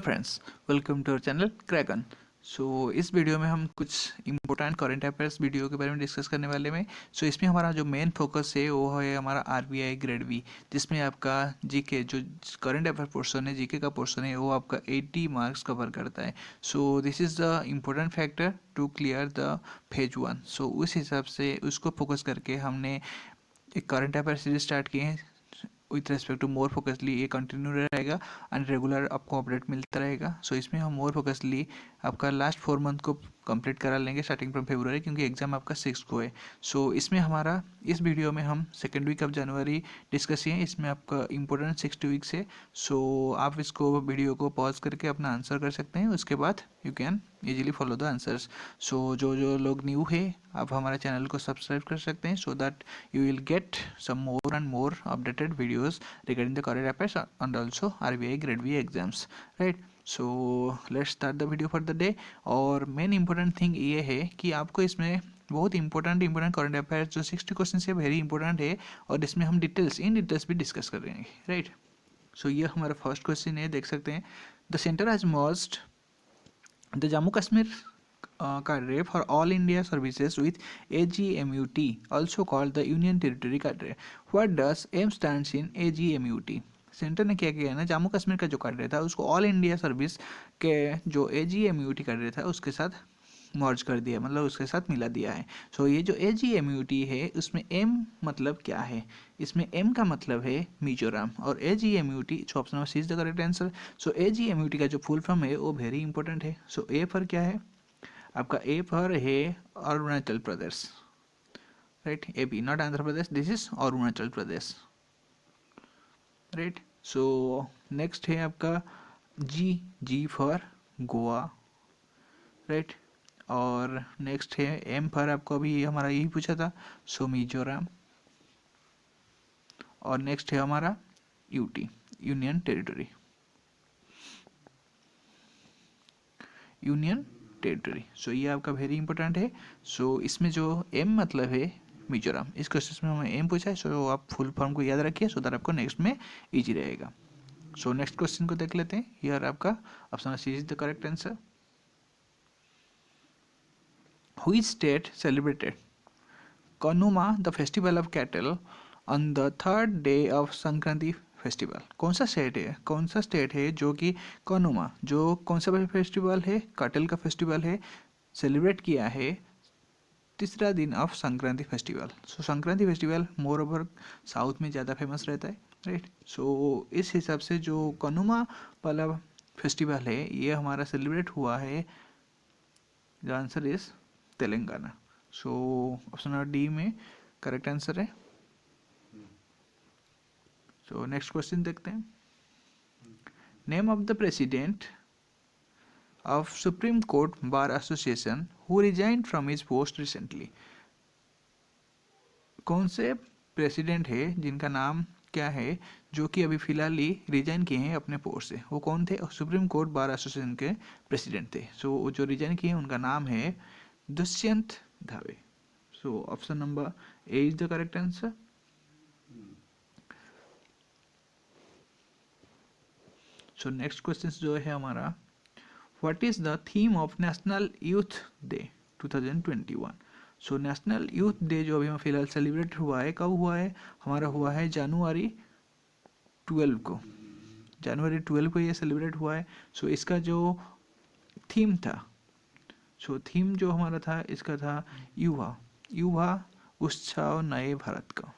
Hello friends, welcome to our channel क्रैकन। इस video में हम कुछ इम्पोर्टेंट करंट अफेयर्स वीडियो के बारे में डिस्कस करने वाले में। इसमें हमारा जो मेन फोकस है वो है हमारा आरबीआई ग्रेड बी, जिसमें आपका जीके जो करंट अफेयर पोर्शन है, जीके का पोर्शन है, वो आपका 80 मार्क्स कवर करता है। This is the important factor to clear the phase 1। उस हिसाब से उसको फोकस करके हमने एक करंट अफेयर सीरीज स्टार्ट किए हैं। With respect to more focusly ये कंटिन्यू रहेगा एंड रेगुलर आपको अपडेट मिलता रहेगा। इसमें हम मोर फोकसली आपका लास्ट 4 मंथ को कंप्लीट करा लेंगे स्टार्टिंग फ्रॉम फेब्रुवरी, क्योंकि एग्जाम आपका 6 को है। इसमें हमारा इस वीडियो में हम सेकेंड वीक ऑफ जनवरी डिस्कस किए। इसमें आपका इंपॉर्टेंट 60 वीक्स है। आप इसको वीडियो को पॉज करके अपना आंसर कर सकते हैं, उसके बाद you can easily follow the answers. जो लोग न्यू है, आप हमारे चैनल को सब्सक्राइब कर सकते हैं, so that you will get some more and more updated videos regarding the current affairs and also RBI grade B exams, right? Let's start the video for the day। और main important thing ये है कि आपको इसमें बहुत important current affairs जो 60 question है very important है, और इसमें हम इन डिटेल्स भी डिस्कस करेंगे, राइट? ये हमारा फर्स्ट क्वेश्चन है, देख सकते हैं। The centre has merged the Jammu Kashmir cadre for all India services with AGMUT, also called the Union Territory cadre। What does M stands in AGMUT? Centre ने क्या किया ना, जम्मू कश्मीर का जो कैडरे था उसको ऑल इंडिया सर्विस के जो AGMUT कैडरे था उसके साथ मर्ज कर दिया, मतलब उसके साथ मिला दिया है। ये जो AGMUT है उसमें M मतलब क्या है? इसमें M का मतलब है मिजोरम, और AGMUT जो option number C is the correct answer. AGMUT का जो फुल फॉर्म है वो वेरी इंपॉर्टेंट है। ए पर क्या है आपका? ए पर है Arunachal Pradesh, right? AP not Andhra Pradesh, this is Arunachal Pradesh, right? Next है आपका जी फॉर गोवा, राइट? और नेक्स्ट है एम पर आपको अभी हमारा यही पूछा था, मिजोरम। और नेक्स्ट है हमारा यूटी, यूनियन टेरिटरी, ये आपका वेरी इंपॉर्टेंट है। इसमें जो एम मतलब है मिजोरम, इस क्वेश्चन में हमें एम पूछा है। आप फुल फॉर्म को याद रखिए, सो दैट आपको नेक्स्ट में इजी रहेगा। नेक्स्ट क्वेश्चन को देख लेते हैं। हियर आपका option C is the correct answer. Which state celebrated Kanuma the festival of cattle on the third day of Sankranti festival? कौन सा स्टेट है जो कि कनुमा, जो कौन सा फेस्टिवल है, कैटल का फेस्टिवल है, सेलिब्रेट किया है तीसरा दिन of Sankranti festival? Sankranti festival more over south में ज़्यादा फेमस रहता है, राइट? इस हिसाब से जो कनुमा वाला फेस्टिवल है ये हमारा सेलिब्रेट हुआ है, the answer is Telangana. Option number D में करेक्ट आंसर है। नेक्स्ट क्वेश्चन देखते हैं। Name of the president of supreme court bar association who resigned from his post recently? कौन से प्रेसिडेंट है जिनका नाम क्या है जो कि अभी फिलहाल ही रिजाइन किए हैं अपने पोस्ट से? वो कौन थे? सुप्रीम कोर्ट बार एसोसिएशन के प्रेसिडेंट थे। जो रिजाइन किए हैं उनका नाम है दुष्यंत धावे। Option number A is the correct answer. Next question जो है हमारा, what is the theme of national youth day 2021? National youth day जो अभी फिलहाल सेलिब्रेट हुआ है, कब हुआ है? हमारा हुआ है जनवरी 12 को ये सेलिब्रेट हुआ है। इसका जो थीम था, थीम जो हमारा था इसका था युवा उत्सव नए भारत का।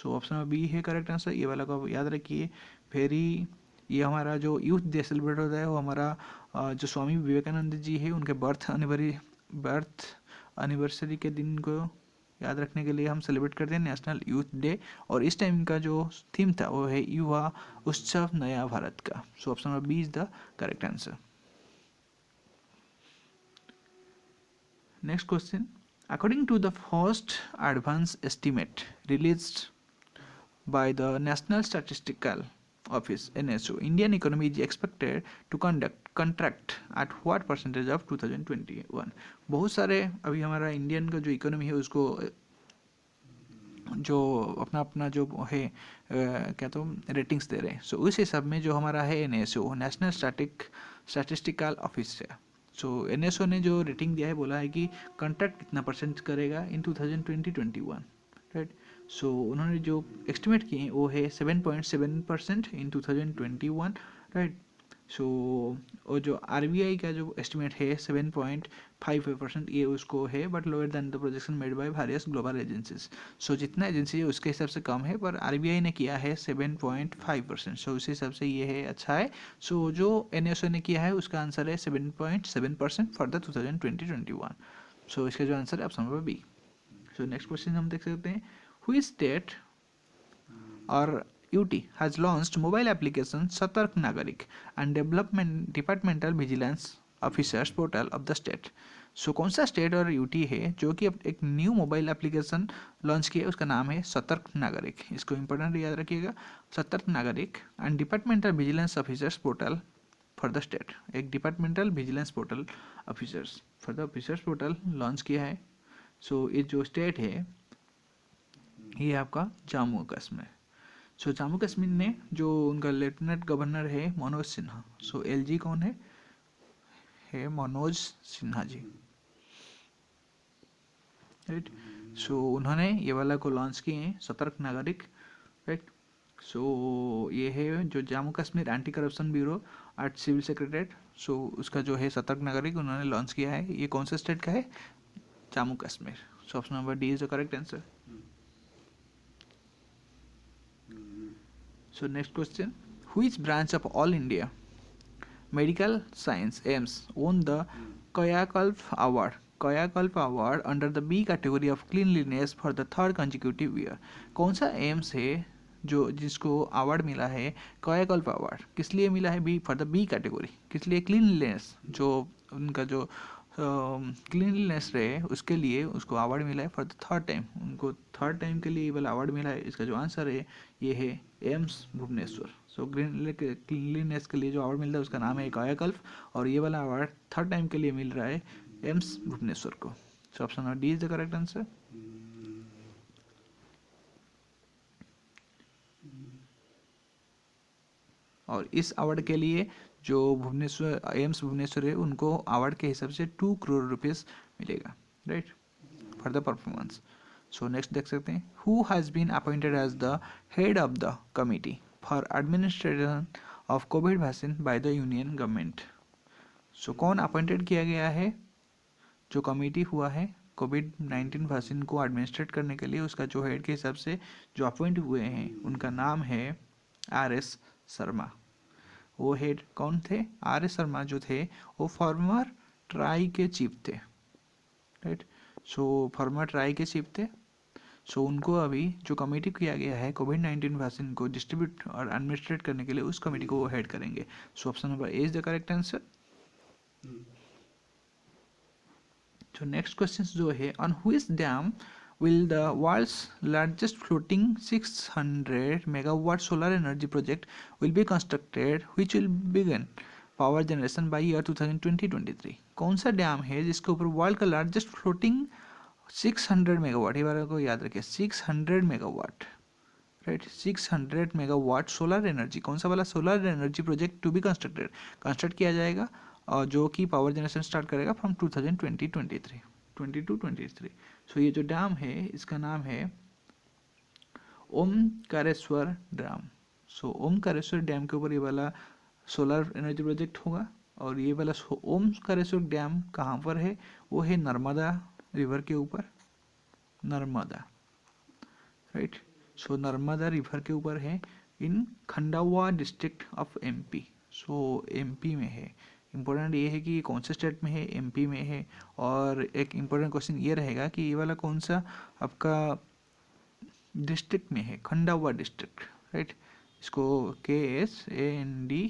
ऑप्शन नंबर बी है करेक्ट आंसर। ये वाला को याद रखिए। ये हमारा जो यूथ डे सेलिब्रेट होता है वो हमारा जो स्वामी विवेकानंद जी है उनके बर्थ एनिवर्सरी के दिन को याद रखने के लिए हम सेलिब्रेट करते हैं नेशनल यूथ डे। और इस टाइम का जो थीम था वो है युवा उत्सव नया भारत का। Option number B is the correct answer. Next question, according to the first advance estimate released by the National Statistical Office NSO, Indian economy is expected to contract at what percentage of 2021? बहुत सारे अभी हमारा Indian का जो economy है उसको जो अपना अपना जो है क्या तो रेटिंग्स दे रहे हैं। सो उस हिसाब में जो हमारा है एनएसओ, नेशनल स्टैटिस्टिकल ऑफिस है। सो एनएसओ ने जो रेटिंग दिया है, बोला है कि कॉन्ट्रैक्ट कितना परसेंट करेगा इन 2020-21, राइट। सो उन्होंने जो एस्टिमेट किए वो है 7.7% इन 2021, राइट। सो और जो आरबीआई का जो एस्टिमेट है 7.55%, ये उसको है, but lower than the projection made by various global agencies. So जितना एजेंसी है उसके हिसाब से कम है, पर आरबीआई ने किया है 7.5%। सो उस हिसाब से ये है, अच्छा है। सो जो एनएसओ ने किया है उसका आंसर है 7.7% फॉर द 2020-21। सो इसका जो आंसर है option number B. So next question हम देख सकते हैं, हुई state or UT has launched mobile application Satark Nagarik and Development Departmental Vigilance Officers Portal of the state. सो कौन सा स्टेट और यूटी है जो कि एक न्यू मोबाइल एप्लीकेशन लॉन्च किया है, उसका नाम है सतर्क नागरिक। इसको इंपॉर्टेंट याद रखिएगा, Satark Nagrik and departmental vigilance officers portal for the state. एक departmental vigilance portal officers for the officers portal launch किया है। सो ये जो स्टेट है ये आपका जम्मू कश्मीर। सो जम्मू कश्मीर ने जो उनका लेफ्टिनेंट गवर्नर है मनोज सिन्हा। सो एलजी कौन है मनोज सिन्हा जी, राइट। सो उन्होंने ये वाला को लॉन्च किए हैं, सतर्क नागरिक, राइट। सो ये है जो Jammu Kashmir anti corruption bureau at civil secretariat. So उसका जो है सतर्क नागरिक उन्होंने लॉन्च किया है। ये कौन सा स्टेट का है? जम्मू कश्मीर। सो option number D is the correct answer. So next question, which branch of All India Medical Science AIMS won the Kayakalp Award? Kayakalp Award under the B category of cleanliness for the third consecutive year. कौन सा AIIMS है जो जिसको award मिला है कायाकल्प award? किस लिए मिला है? B for the B category. किस लिए? क्लीनलीनेस, जो उनका जो क्लीनलीनेस रहे उसके लिए उसको अवार्ड मिला है फॉर द थर्ड टाइम। उनको थर्ड टाइम के लिए ये वाला अवार्ड मिला है। इसका जो आंसर है ये है एम्स भुवनेश्वर। सो क्लीनलीनेस के लिए जो अवार्ड मिलता है उसका नाम है कायाकल्प, और ये वाला अवार्ड थर्ड टाइम के लिए मिल रहा है एम्स भुवनेश्वर को। सो option number D is the correct answer. और इस अवार्ड के लिए जो भुवनेश्वर एम्स भुवनेश्वर है उनको अवार्ड के हिसाब से 2 करोड़ रुपीस मिलेगा, right, for the performance. So next देख सकते हैं, who has been appointed as the head of the committee for administration of COVID vaccine by the union government. So कौन अपॉइंटेड किया गया है? जो कमिटी हुआ है कोविड-19 वैक्सीन को एडमिनिस्ट्रेट करने के लिए, उसका जो हेड के हिसाब से जो अपॉइंट हुए हैं उनका नाम है RS शर्मा। वो हेड कौन थे? RS शर्मा जो थे वो फॉर्मर ट्राई के चीफ थे, राइट। सो फॉर्मर ट्राई के चीफ थे। सो उनको अभी जो कमेटी किया गया है कोविड-19 वैक्सीन को डिस्ट्रीब्यूट और एडमिनिस्ट्रेट करने के लिए, उस कमेटी को वो हेड करेंगे। सो option number A is the correct answer. तो नेक्स्ट क्वेश्चन जो है, on which dam will the world's largest floating 600 megawatt solar energy project will be constructed, which will begin power generation by year 2020-23? कौन सा dam है जिसके ऊपर world का largest floating 600 megawatt, ये बारे को याद रखिए, 600 megawatt, right, 600 megawatt solar energy, कौन सा वाला solar energy project to be construct किया जाएगा, और जो कि पावर जनरेशन स्टार्ट करेगा फ्रॉम 2022-23। सो ये जो डैम है इसका नाम है Omkareshwar dam. So Omkareshwar dam के ऊपर ये वाला सोलर एनर्जी प्रोजेक्ट होगा। और ये वाला ओमकारेश्वर डैम कहाँ पर है? वो है नर्मदा रिवर के ऊपर, Narmada, right. So Narmada river के ऊपर है in Khandwa district of MP। So MP में है। इम्पोर्टेंट ये है कि कौन से स्टेट में है? MP में है। और एक इम्पोर्टेंट क्वेश्चन ये रहेगा कि ये वाला कौन सा आपका डिस्ट्रिक्ट में है? Khandwa district, right. इसको KSANDY,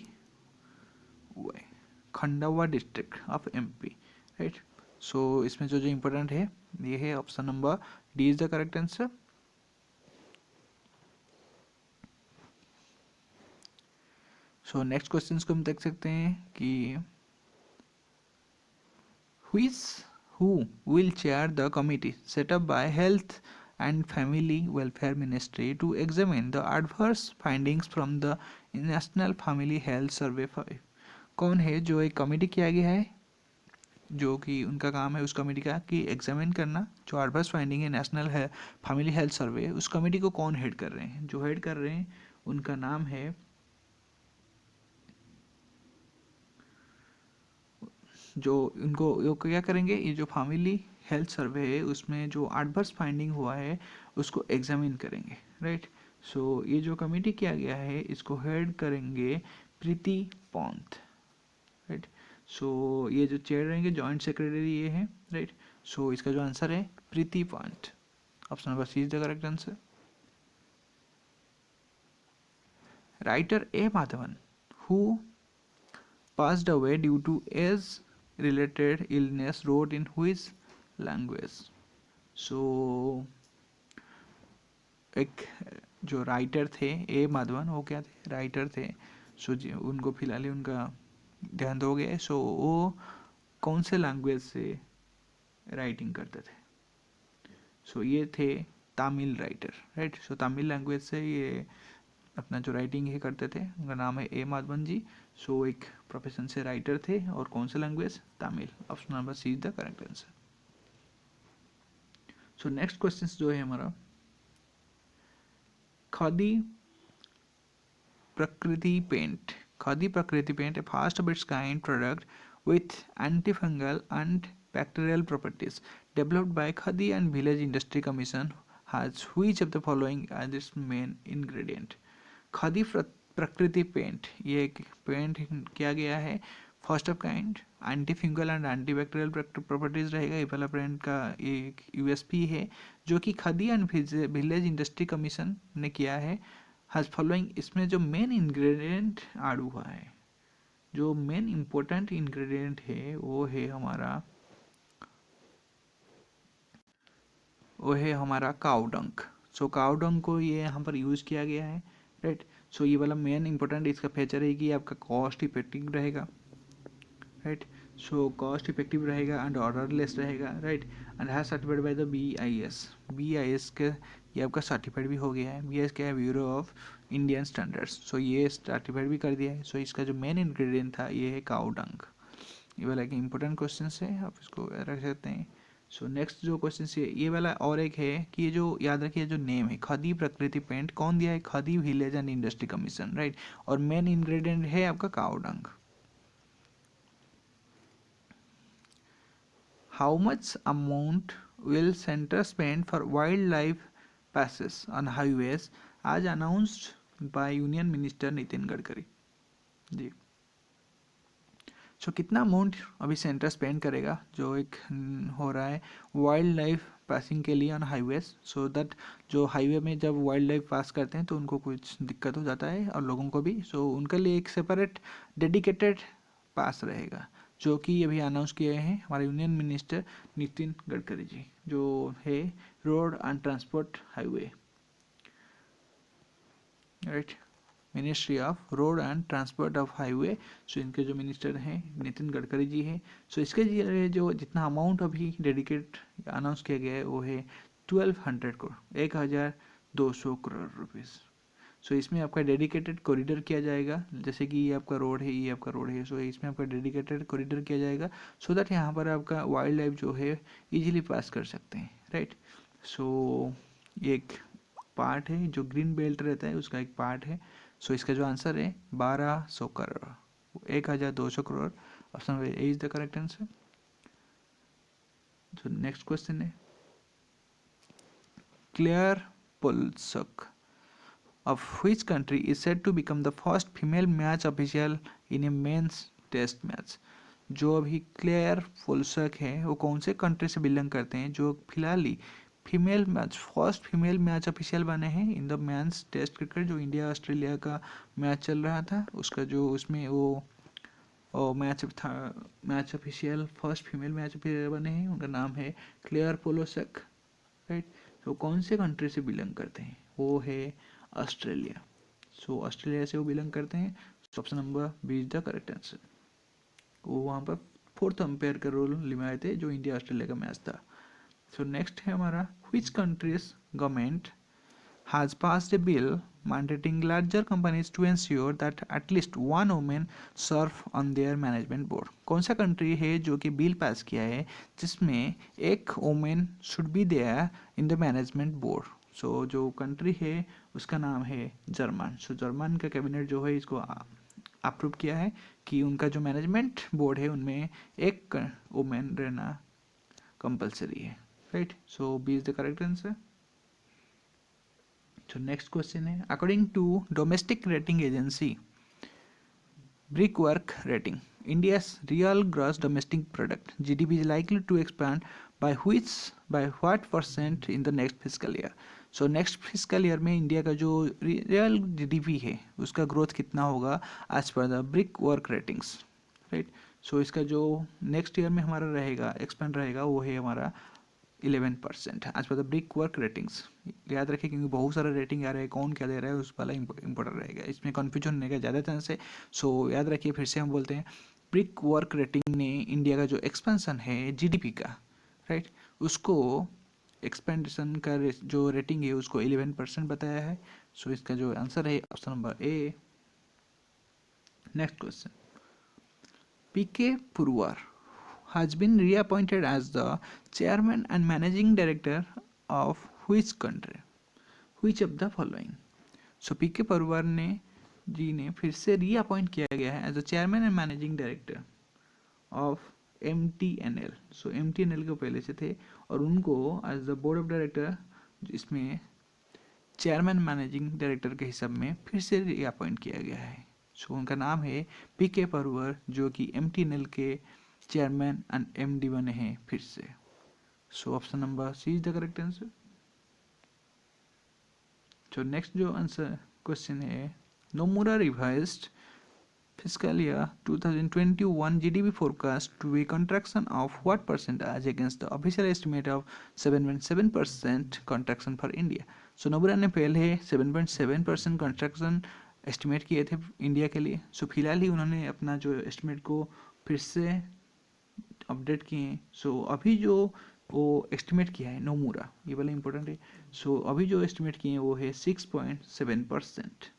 Khandwa district of MP, right. So इसमें जो जो इम्पोर्टेंट है ये है option number D is the correct answer. So next question को हम देख सकते हैं कि who will chair the committee set up by Health and Family Welfare Ministry to examine the adverse findings from the National Family Health Survey 5। कौन है जो एक कमेटी किया गया है, जो कि उनका काम है उस कमेटी का कि एग्जामिन करना जो एडवर्स फाइंडिंग है नेशनल है फैमिली हेल्थ सर्वे, उस कमेटी को कौन हेड कर रहे हैं? जो हेड कर रहे हैं उनका नाम है, जो उनको वो क्या करेंगे, ये जो फैमिली हेल्थ सर्वे है उसमें जो एडवर्स फाइंडिंग हुआ है उसको एग्जामिन करेंगे, राइट। सो ये जो कमेटी किया गया है इसको हेड करेंगे प्रीति पंत, राइट। सो ये जो चेयर रहेंगे जॉइंट सेक्रेटरी ये है, राइट। सो इसका जो आंसर है Preeti Pant, option number C is the correct answer. Writer A Madhavan who passed away due to age related illness wrote in which language? So एक जो राइटर थे ए माधवन, वो क्या थे, राइटर थे। सो जी उनको फिलहाल ही उनका देहांत हो गया। सो वो कौन से लैंग्वेज से राइटिंग करते थे? सो ये थे तमिल राइटर, राइट। सो तमिल लैंग्वेज से ये अपना जो राइटिंग है करते थे, उनका नाम है ए माधवन जी। सो एक प्रोफेशन से राइटर थे और कौन से language? Tamil, option number C is the correct answer. So next question जो है हमारा, Khadi Prakriti paint, Khadi Prakriti paint, a first of its kind product with antifungal and bacterial properties developed by Khadi and Village Industry Commission has which of the following as its main ingredient? Khadi Prakriti paint, ये एक paint किया गया है first of kind, anti फिंगल and anti bacterial properties रहेगा। ये वाला paint का एक यूएसपी है जो कि khadi and village industry commission ने किया है। हैज फॉलोइंग, इसमें जो मेन इंग्रेडिएंट ऐड हुआ है, जो मेन इंपॉर्टेंट इंग्रेडिएंट है वो है हमारा काउडंक। सो काउडंक को ये यहाँ पर यूज़ किया गया है, राइट। सो ये वाला मेन इंपॉर्टेंट इसका फीचर है कि आपका कॉस्ट इफेक्टिव रहेगा, राइट। सो कॉस्ट इफेक्टिव रहेगा एंड ऑर्डरलेस रहेगा, right. And has certified by the BIS के, ये आपका सर्टिफाइड भी हो गया है। BIS क्या है? Bureau of Indian standards. So ये सर्टिफाइड भी कर दिया है। सो इसका जो मेन इंग्रेडिएंट था ये है काउडंक। ये वाला एक इंपॉर्टेंट क्वेश्चन है, आप इसको रख सकते हैं। सो नेक्स्ट जो क्वेश्चन है ये वाला और एक है कि ये जो याद रखिए जो नेम है खादी प्रकृति पेंट कौन दिया है? Khadi village and industry commission, right. और मेन इंग्रेडिएंट है आपका cow dung. How much amount will center spend for wildlife passes on highways as announced by Union Minister Nitin Gadkari ji? कितना अमाउंट अभी सेंटर स्पेंड करेगा जो एक हो रहा है वाइल्ड लाइफ पासिंग के लिए ऑन हाईवेज, सो दैट जो हाईवे में जब वाइल्ड लाइफ पास करते हैं तो उनको कुछ दिक्कत हो जाता है और लोगों को भी। सो उनके लिए एक सेपरेट डेडिकेटेड पास रहेगा जो कि अभी अनाउंस किए हैं हमारे यूनियन मिनिस्टर नितिन गडकरी जी, जो है road and transport highway, right. Ministry of road and transport of highway. So इनके जो मिनिस्टर हैं नितिन गडकरी जी हैं। सो इसके लिए जो जितना अमाउंट अभी डेडिकेट अनाउंस किया गया है वो है 1200 करोड़, 1200 करोड़ रुपीज़। सो इसमें आपका डेडिकेटेड कॉरिडोर किया जाएगा, जैसे कि ये आपका रोड है, ये आपका रोड है। सो इसमें आपका डेडिकेटेड कॉरिडोर किया जाएगा सो दैट यहाँ पर आपका वाइल्ड लाइफ जो है इजीली पास कर सकते हैं, राइट। सो ये एक पार्ट है जो ग्रीन बेल्ट रहता है उसका एक पार्ट है। सो इसका जो आंसर है 1200 crore, 1200 crore, option A is the correct answer. जो नेक्स्ट क्वेश्चन है, clear पोल्सक of which country is said to become the first female match official in a men's test match? जो अभी क्लेयर पोल्सक है वो कौन से कंट्री से बिलोंग करते हैं जो फिलहाल ही फर्स्ट फीमेल मैच ऑफिशियल बने हैं in the men's test cricket? जो इंडिया ऑस्ट्रेलिया का मैच चल रहा था उसका जो उसमें वो मैच था, match official first female match official बने हैं, उनका नाम है क्लेयर पोल्सक, राइट। तो कौन से कंट्री से बिलोंग करते हैं? वो है ऑस्ट्रेलिया। सो ऑस्ट्रेलिया से वो बिलोंग करते हैं। Option number B is the correct answer. वो वहाँ पर फोर्थ अंपायर का रोल निभाए थे जो इंडिया ऑस्ट्रेलिया का मैच था। सो नेक्स्ट है हमारा, which countries government has passed a bill mandating larger companies to ensure that at least one woman serve on their management board. कौन सा कंट्री है जो कि बिल पास किया है जिसमें एक women should be there in the management board? So जो कंट्री है उसका नाम है जर्मन. सो जर्मन का कैबिनेट जो है इसको अप्रूव किया है कि उनका जो मैनेजमेंट बोर्ड है उनमें एक वुमेन रहना कंपलसरी है. Right. So B is the correct answer. So next question है, according to domestic rating agency Brickwork rating, India's real gross domestic product GDP is likely to expand by what percent in the next fiscal year? So next fiscal year में India का जो real GDP है उसका growth कितना होगा as per the Brickwork ratings. Right. So इसका जो next year में हमारा रहेगा एक्सपेंड रहेगा वो है हमारा 11% आज पर द ब्रिक वर्क रेटिंग्स. याद रखिए क्योंकि बहुत सारा रेटिंग आ रहा है, कौन क्या दे रहा है उस वाला इंपॉर्टेंट रहेगा, इसमें कन्फ्यूजन होने का ज़्यादा चांस है. सो याद रखिए फिर से हम बोलते हैं ब्रिक वर्क रेटिंग ने इंडिया का जो एक्सपेंशन है जीडीपी का, राइट, उसको एक्सपेंशन का जो रेटिंग है उसको 11% बताया है. सो इसका जो आंसर है option number A. Next question, P K Purwar has been reappointed as the chairman and managing director of which country? Which of the following? So पीके परवार ने जी ने फिर से रीअपॉइंट किया गया है as the chairman and managing director of MTNL. So MTNL के पहले से थे और उनको as the board of director इसमें चेयरमैन मैनेजिंग डायरेक्टर के हिसाब में फिर से रीअपॉइंट किया गया है. सो उनका नाम है पीके परवर जो कि MTNL के चेयरमैन एंड MD बने हैं फिर से. So option number C is the correct answer. तो नेक्स्ट जो आंसर क्वेश्चन है, Nomura revised fiscal year 2021 GDP forecast to be contraction of what percentage against the official estimate of 7.7% contraction for India? So Nomura ने पहले 7.7% contraction estimate किए थे India के लिए. सो फिलहाल ही उन्होंने अपना जो एस्टिमेट को फिर से अपडेट किए. सो अभी जो वो एस्टिमेट किया है नोमुरा, ये वाला इंपॉर्टेंट है. सो अभी जो एस्टिमेट किए हैं वो है 6.7%.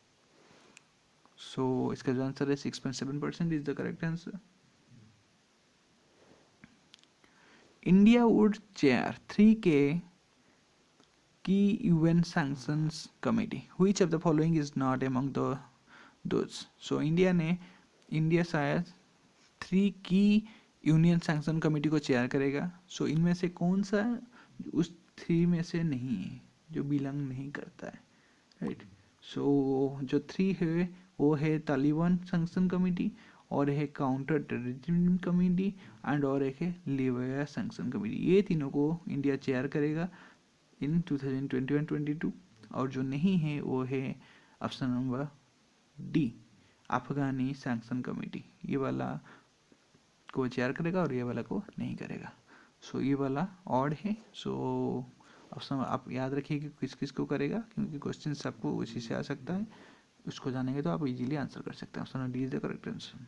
सो इसका जो आंसर है 6.7% is the correct answer. India would chair 3K की UN sanctions committee. Which of the following is not among those? So India शायद 3 की यूनियन सैंक्शन कमेटी को चेयर करेगा. सो इनमें से कौन सा उस 3 में से नहीं है जो बिलोंग नहीं करता है, राइट. सो जो 3 है वो है तालिबान सैंक्शन कमेटी और है काउंटर टेररिज्म कमेटी एंड और एक है लिबिया सैंक्शन कमेटी. ये तीनों को इंडिया चेयर करेगा इन 2021-22. और जो नहीं है वो है ऑप्शन नंबर डी, अफगानी सैंक्शन कमेटी. ये वाला को चेयर करेगा और ये वाला को नहीं करेगा. सो ये वाला ऑड है. सो ऑप्शन आप याद रखिए कि किस किस को करेगा क्योंकि क्वेश्चन सबको उसी से आ सकता है. उसको जानेंगे तो आप इजीली आंसर कर सकते हैं. Option D is the correct answer.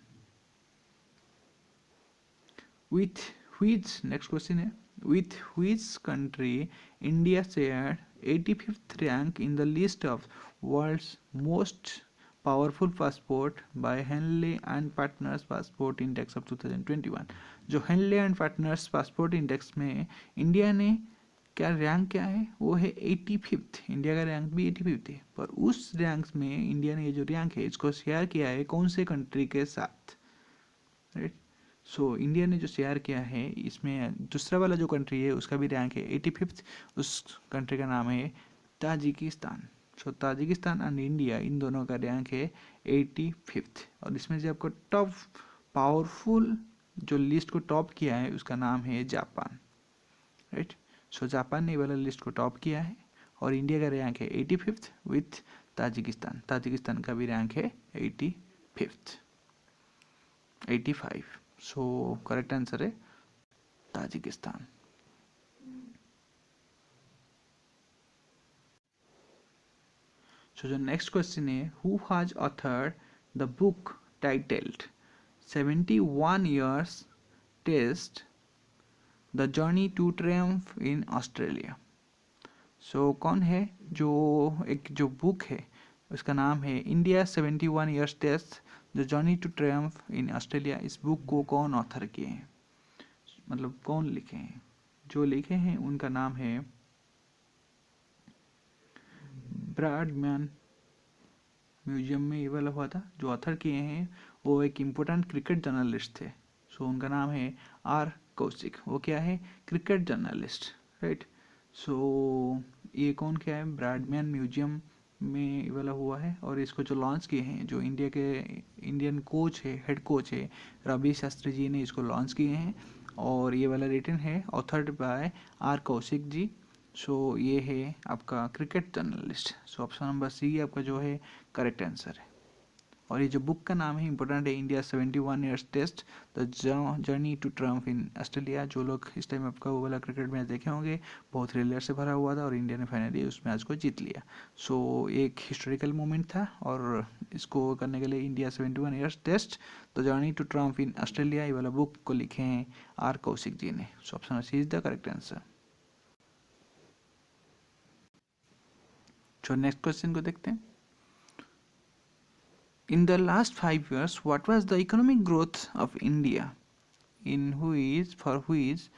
With which, next question है, with which country India shared 85th rank in the list of world's most powerful passport by Henley and Partners Passport Index of 2021. जो Henley and Partners Passport Index में India ने क्या rank क्या है वो है 85th. India का rank भी 85th है, पर उस रैंक में इंडिया ने ये जो रैंक है इसको शेयर किया है कौन से कंट्री के साथ, राइट. सो इंडिया ने जो शेयर किया है इसमें दूसरा वाला जो कंट्री है उसका भी रैंक है 85th. उस कंट्री का नाम है Tajikistan. So Tajikistan and India in दोनों का रैंक है 85th. और इसमें से आपको टॉप पावरफुल जो लिस्ट को टॉप किया है उसका नाम है जापान, राइट. सो जापान ने वाला लिस्ट को टॉप किया है और इंडिया का रैंक है 85th विथ ताजिकिस्तान. ताजिकिस्तान का भी रैंक है 85th, 85. सो करेक्ट आंसर है ताजिकिस्तान. सो जो नेक्स्ट क्वेश्चन है, who has authored the book titled 71 years test the journey to triumph in Australia. So कौन है जो एक जो बुक है उसका नाम है India 71 years test the journey to triumph in Australia. इस बुक को कौन ऑथर किए हैं, मतलब कौन लिखे हैं? जो लिखे हैं उनका नाम है ब्रैडमैन। म्यूजियम में ये वाला हुआ था। जो ऑथर किए हैं वो एक इम्पोर्टेंट क्रिकेट जर्नलिस्ट थे। सो उनका नाम है आर कौशिक। वो क्या है? Cricket journalist, right. सो ये कौन क्या है? ब्रैडमैन म्यूजियम में ये वाला हुआ है। और इसको जो लॉन्च किए हैं, जो इंडिया के इंडियन कोच है, हेड कोच है रवि शास्त्री जी ने इसको लॉन्च किए हैं। और ये वाला रिटन है authored by R Kaushik ji. So ये है आपका cricket journalist. So option number C आपका जो है करेक्ट आंसर है। और ये जो बुक का नाम है इंपॉर्टेंट है, India 71 years test the journey to triumph in Australia. जो लोग इस टाइम आपका वो वाला क्रिकेट मैच देखे होंगे, बहुत थ्रिलर से भरा हुआ था और इंडिया ने फाइनली उस मैच को जीत लिया। सो एक हिस्टोरिकल मोमेंट था और इसको करने के लिए India 71 years test the journey to triumph in Australia ये वाला बुक को लिखे हैं आर कौशिक जी ने। So option C is the correct answer. तो नेक्स्ट क्वेश्चन को देखते हैं। In the last 5 years, what was the economic growth of India for which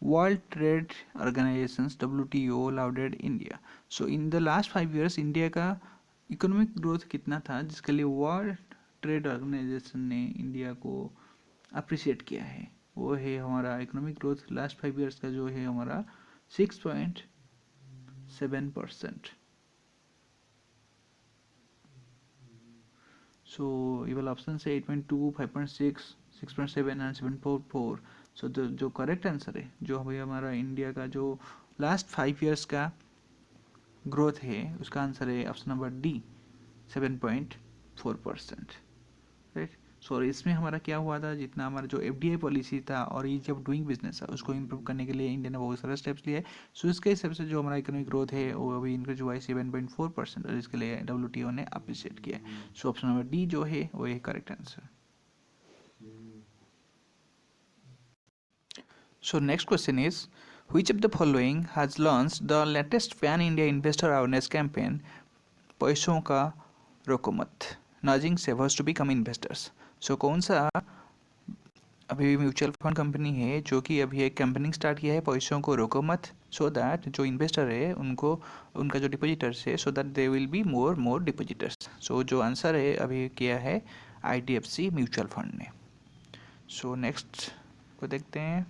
World Trade Organizations WTO lauded India? So in the last 5 years India का economic growth कितना था जिसके लिए world trade organisation ने India को appreciate किया है? वो है हमारा इकोनॉमिक ग्रोथ लास्ट 5 years का जो है हमारा 6.7%। सो ये वाला ऑप्शन से 8.2, 5.6, 6.7 एंड 7.4। सो जो करेक्ट आंसर है, जो भाई हमारा इंडिया का जो लास्ट 5 years का ग्रोथ है, उसका आंसर है option number D 7.4%, right. So इसमें हमारा क्या हुआ था, जितना हमारा जो एफडीआई पॉलिसी था और ईज ऑफ डूइंग बिजनेस है उसको इम्प्रूव करने के लिए इंडिया ने बहुत सारे स्टेप्स लिए। सो इसके हिसाब से जो हमारा इकोनॉमिक ग्रोथ है वो अभी इंक्रीज हुआ है 7.4% और इसके लिए डब्ल्यूटीओ ने अप्रिशिएट किया है। सो ऑप्शन नंबर डी जो है वो है correct answer. So next question is which of the following has launched the latest pan India investor awareness campaign पैसों का रोको मत नजिंग सेवर्स टू बिकम इन्वेस्टर्स। सो कौन सा अभी म्यूचुअल फंड कंपनी है जो कि अभी एक कैंपेनिंग स्टार्ट किया है पैसों को रोको मत, सो दैट जो इन्वेस्टर है उनको उनका जो डिपोजिटर्स है so that they will be more depositors. So जो आंसर है अभी किया है आईडीएफसी म्यूचुअल फंड ने। सो नेक्स्ट को देखते हैं।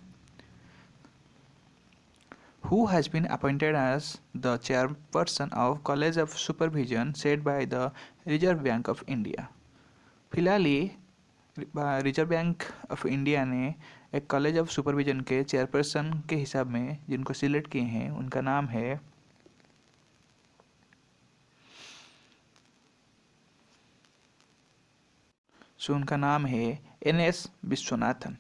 Who has been appointed as the chairperson of College of Supervision set by the Reserve Bank of India? फिलहाल ये रिजर्व बैंक ऑफ इंडिया ने एक कॉलेज ऑफ सुपरविजन के चेयरपर्सन के हिसाब में जिनको सिलेक्ट किए हैं उनका नाम है उनका नाम है एनएस विश्वनाथन।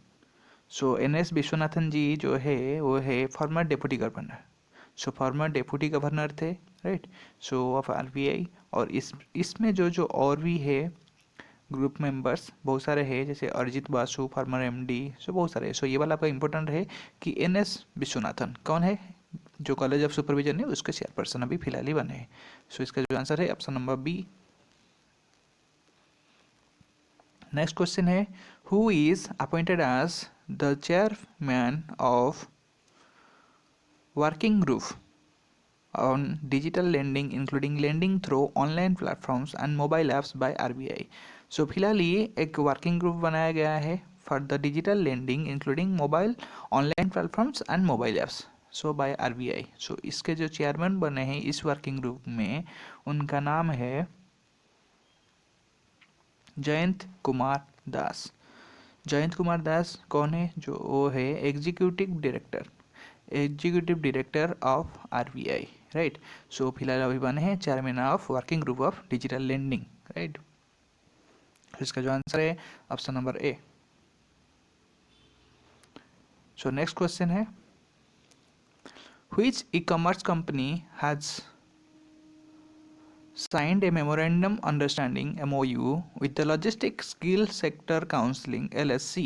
सो एनएस विश्वनाथन जी जो है वो है फॉर्मर डेप्यूटी गवर्नर। सो फॉर्मर डेप्यूटी गवर्नर थे, राइट। So of RBI. और इसमें जो और भी है ग्रुप मेंबर्स बहुत सारे हैं, जैसे अरिजीत बासु फॉर्मर एमडी। सो बहुत सारे। सो ये वाला आपका इंपॉर्टेंट है कि एनएस विश्वनाथन कौन है, जो कॉलेज ऑफ सुपरविजन है उसके चेयरपर्सन अभी फिलहाल ही बने हैं। सो इसका जो आंसर है option number B. Next question है who is appointed as the chairman of working group on digital lending including lending through online platforms and mobile apps by RBI। So फिलहाल ये एक वर्किंग ग्रुप बनाया गया है for the digital lending including mobile online platforms and mobile apps so by RBI. So इसके जो chairman बने हैं इस वर्किंग ग्रुप में उनका नाम है जयंत कुमार दास। जयंत कुमार दास कौन है? जो वो है executive director of RBI, right. So फिलहाल अभी बने हैं chairman of working group of digital lending, right. इसका जो आंसर है option number A. So next question है which e-commerce company has signed a memorandum understanding MOU with the Logistics Skill Sector Counseling LSC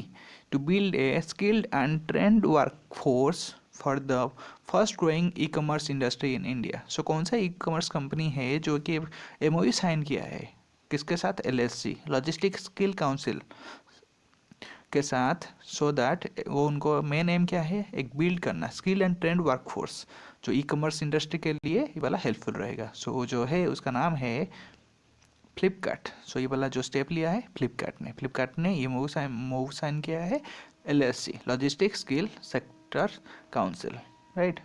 to build a skilled and trained workforce for the first growing e-commerce industry in India. So कौन सा e commerce company है जो कि MOU sign किया है किसके साथ, LSC logistic skill council के साथ, सो दैट वो उनको मेन एम क्या है, एक बिल्ड करना स्किल एंड ट्रेंड वर्कफोर्स जो ई कॉमर्स इंडस्ट्री के लिए ये वाला हेल्पफुल रहेगा। सो जो है उसका नाम है फ्लिपकार्ट। सो ये वाला जो स्टेप लिया है फ्लिपकार्ट ने ये मूव साइन किया है LSC logistic skill sector council, right.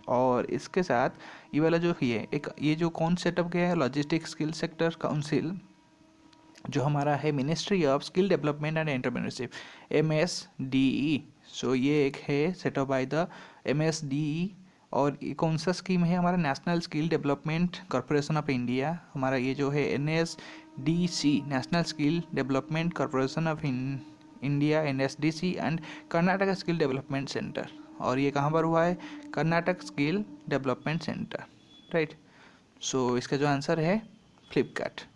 और इसके साथ ये वाला जो ये जो कौन सेटअप किया है, लॉजिस्टिक स्किल सेक्टर काउंसिल, जो हमारा है ministry of skill development and entrepreneurship MSDE। सो ये एक है सेटअप बाय द MSDE। और ये कौन सा स्कीम है, हमारा national skill development corporation of India, हमारा ये जो है NSDC national skill development corporation of India NSDC and Karnataka skill development centre. और ये कहाँ पर हुआ है, Karnataka skill development centre, right. So इसका जो आंसर है फ्लिपकार्ट।